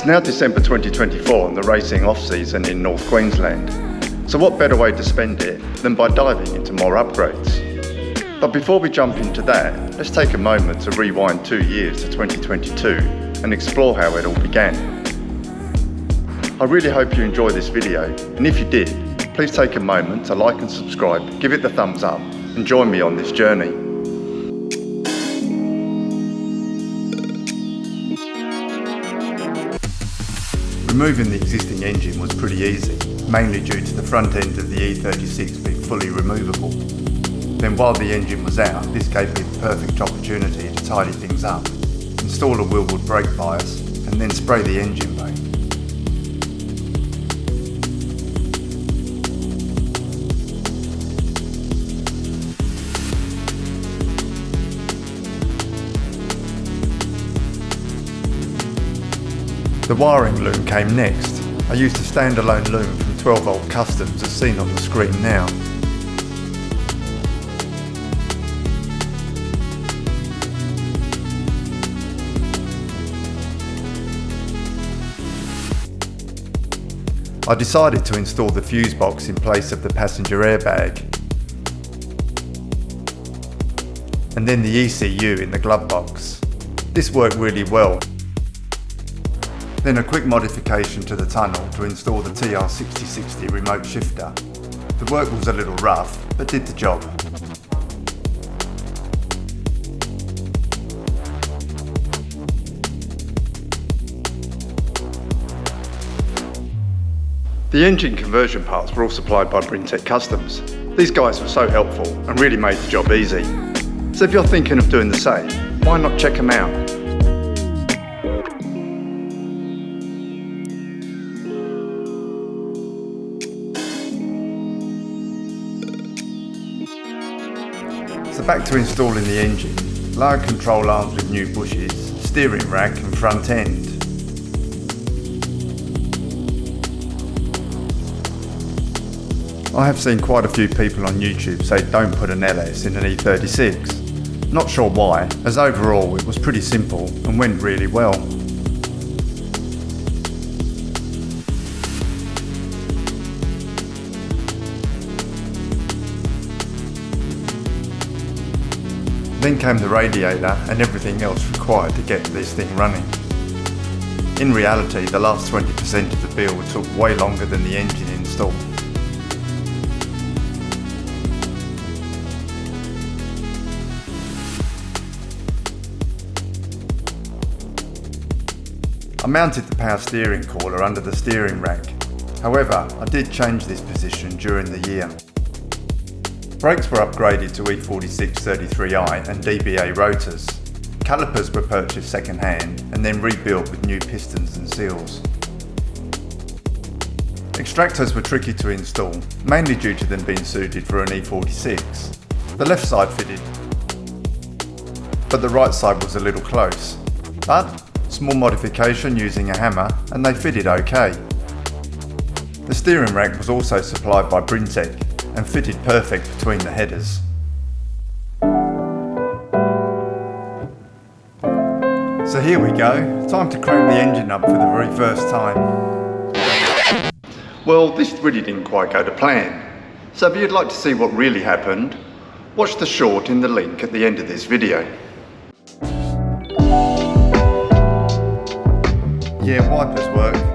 It's now December 2024 and the racing off-season in North Queensland. So what better way to spend it than by diving into more upgrades? But before we jump into that, let's take a moment to rewind 2 years to 2022 and explore how it all began. I really hope you enjoy this video, and if you did, please take a moment to like and subscribe, give it the thumbs up, and join me on this journey. Removing the existing engine was pretty easy, mainly due to the front end of the E36 being fully removable. Then while the engine was out, this gave me the perfect opportunity to tidy things up, install a wheelwood brake bias, and then spray the engine bay. The wiring loom came next. I used a standalone loom from 12V Customs as seen on the screen now. I decided to install the fuse box in place of the passenger airbag, and then the ECU in the glove box. This worked really well. Then a quick modification to the tunnel to install the TR6060 remote shifter. The work was a little rough, but did the job. The engine conversion parts were all supplied by LS Customs. These guys were so helpful and really made the job easy. So if you're thinking of doing the same, why not check them out? So back to installing the engine, lower control arms with new bushes, steering rack and front end. I have seen quite a few people on YouTube say don't put an LS in an E36. Not sure why, as overall it was pretty simple and went really well. Then came the radiator and everything else required to get this thing running. In reality, the last 20% of the build took way longer than the engine install. I mounted the power steering collar under the steering rack. However, I did change this position during the year. Brakes were upgraded to E46 33i and DBA rotors. Calipers were purchased second hand and then rebuilt with new pistons and seals. Extractors were tricky to install, mainly due to them being suited for an E46. The left side fitted, but the right side was a little close. But small modification using a hammer and they fitted okay. The steering rack was also supplied by LS and fitted perfect between the headers. So here we go, time to crank the engine up for the very first time. Well, this really didn't quite go to plan. So if you'd like to see what really happened, watch the short in the link at the end of this video. Yeah, wipers work.